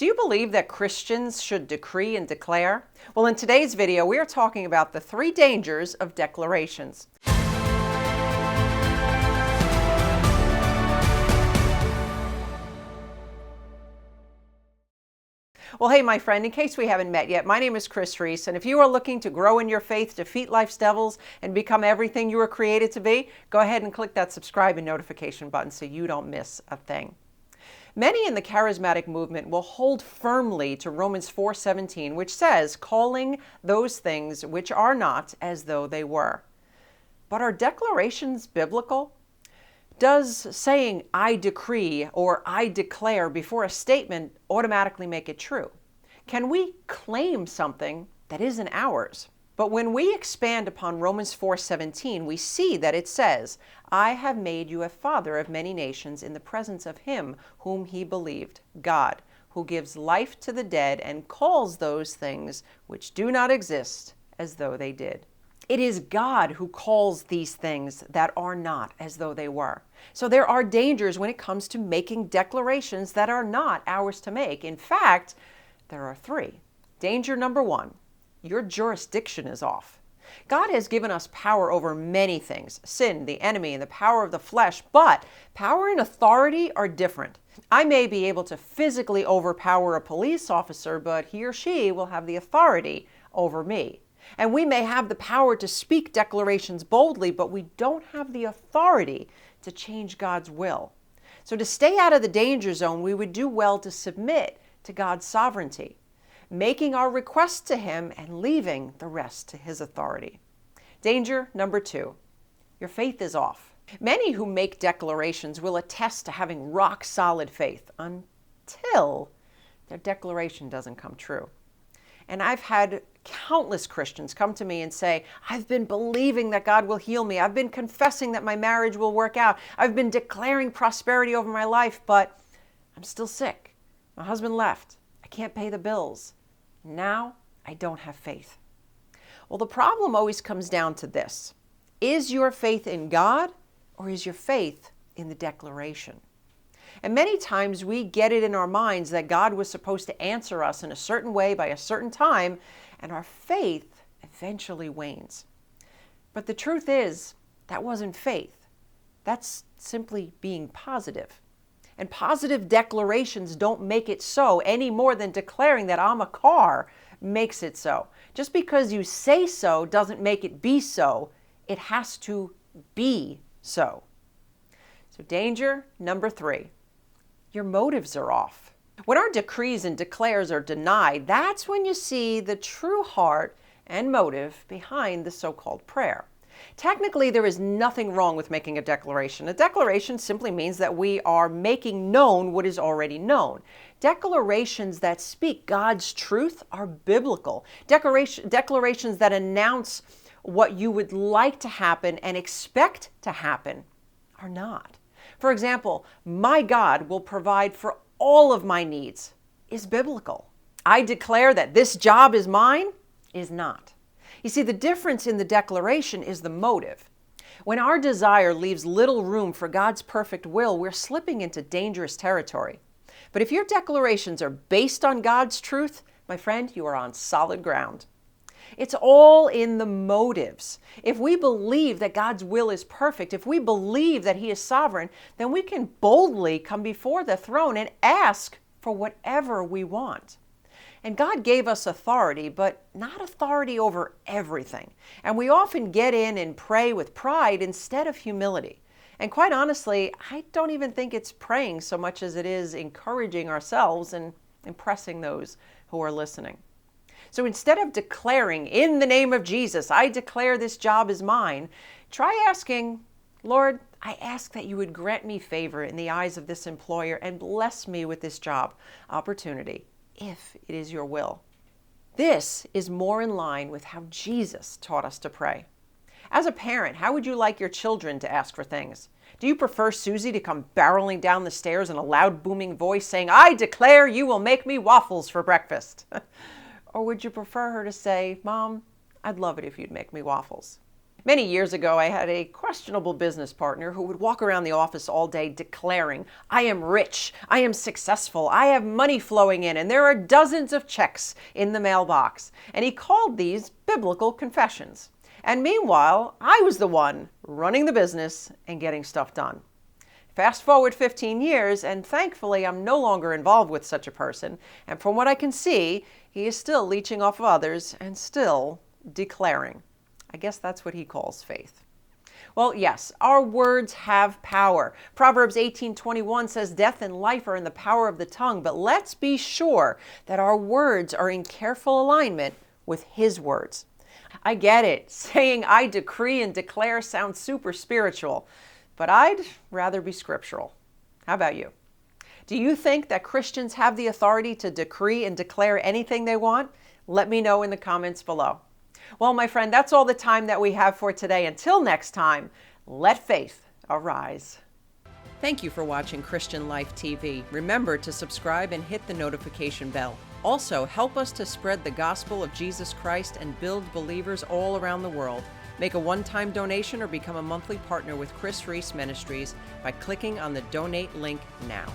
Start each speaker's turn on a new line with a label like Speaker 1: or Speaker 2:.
Speaker 1: Do you believe that Christians should decree and declare? Well, in today's video, we are talking about the 3 dangers of declarations. Well, hey, my friend, in case we haven't met yet, my name is Kris Reece, and if you are looking to grow in your faith, defeat life's devils, and become everything you were created to be, go ahead and click that subscribe and notification button so you don't miss a thing. Many in the charismatic movement will hold firmly to Romans 4:17, which says, calling those things which are not as though they were. But are declarations biblical? Does saying, I decree or I declare before a statement automatically make it true? Can we claim something that isn't ours? But when we expand upon Romans 4:17, we see that it says, I have made you a father of many nations in the presence of him whom he believed, God, who gives life to the dead and calls those things which do not exist as though they did. It is God who calls these things that are not as though they were. So there are dangers when it comes to making declarations that are not ours to make. In fact, there are 3. Danger number 1, your jurisdiction is off. God has given us power over many things, sin, the enemy, and the power of the flesh, but power and authority are different. I may be able to physically overpower a police officer, but he or she will have the authority over me. And we may have the power to speak declarations boldly, but we don't have the authority to change God's will. So to stay out of the danger zone, we would do well to submit to God's sovereignty, making our requests to him and leaving the rest to his authority. Danger number 2, your faith is off. Many who make declarations will attest to having rock solid faith until their declaration doesn't come true. And I've had countless Christians come to me and say, I've been believing that God will heal me. I've been confessing that my marriage will work out. I've been declaring prosperity over my life, but I'm still sick. My husband left. I can't pay the bills. Now I don't have faith. Well, the problem always comes down to this. Is your faith in God or is your faith in the declaration? And many times we get it in our minds that God was supposed to answer us in a certain way by a certain time, and our faith eventually wanes. But the truth is, that wasn't faith. That's simply being positive. And positive declarations don't make it so any more than declaring that I'm a car makes it so. Just because you say so doesn't make it be so. It has to be so. So danger number 3, your motives are off. When our decrees and declares are denied, that's when you see the true heart and motive behind the so-called prayer. Technically, there is nothing wrong with making a declaration. A declaration simply means that we are making known what is already known. Declarations that speak God's truth are biblical. Declarations that announce what you would like to happen and expect to happen are not. For example, my God will provide for all of my needs is biblical. I declare that this job is mine is not. You see, the difference in the declaration is the motive. When our desire leaves little room for God's perfect will, we're slipping into dangerous territory. But if your declarations are based on God's truth, my friend, you are on solid ground. It's all in the motives. If we believe that God's will is perfect, if we believe that he is sovereign, then we can boldly come before the throne and ask for whatever we want. And God gave us authority, but not authority over everything. And we often get in and pray with pride instead of humility. And quite honestly, I don't even think it's praying so much as it is encouraging ourselves and impressing those who are listening. So instead of declaring, in the name of Jesus, I declare this job is mine, try asking, Lord, I ask that you would grant me favor in the eyes of this employer and bless me with this job opportunity, if it is your will. This is more in line with how Jesus taught us to pray. As a parent, how would you like your children to ask for things? Do you prefer Susie to come barreling down the stairs in a loud booming voice saying, I declare you will make me waffles for breakfast? Or would you prefer her to say, Mom, I'd love it if you'd make me waffles? Many years ago, I had a questionable business partner who would walk around the office all day declaring, "I am rich, I am successful, I have money flowing in, and there are dozens of checks in the mailbox." And he called these biblical confessions. And meanwhile, I was the one running the business and getting stuff done. Fast forward 15 years, and thankfully I'm no longer involved with such a person. And from what I can see, he is still leeching off of others and still declaring. I guess that's what he calls faith. Well, yes, our words have power. Proverbs 18:21 says, "Death and life are in the power of the tongue," but let's be sure that our words are in careful alignment with His words. I get it. Saying "I decree and declare" sounds super spiritual, but I'd rather be scriptural. How about you? Do you think that Christians have the authority to decree and declare anything they want? Let me know in the comments below. Well, my friend, that's all the time that we have for today. Until next time, let faith arise. Thank you for watching Christian Life TV. Remember to subscribe and hit the notification bell. Also, help us to spread the gospel of Jesus Christ and build believers all around the world. Make a one-time donation or become a monthly partner with Kris Reece Ministries by clicking on the donate link now.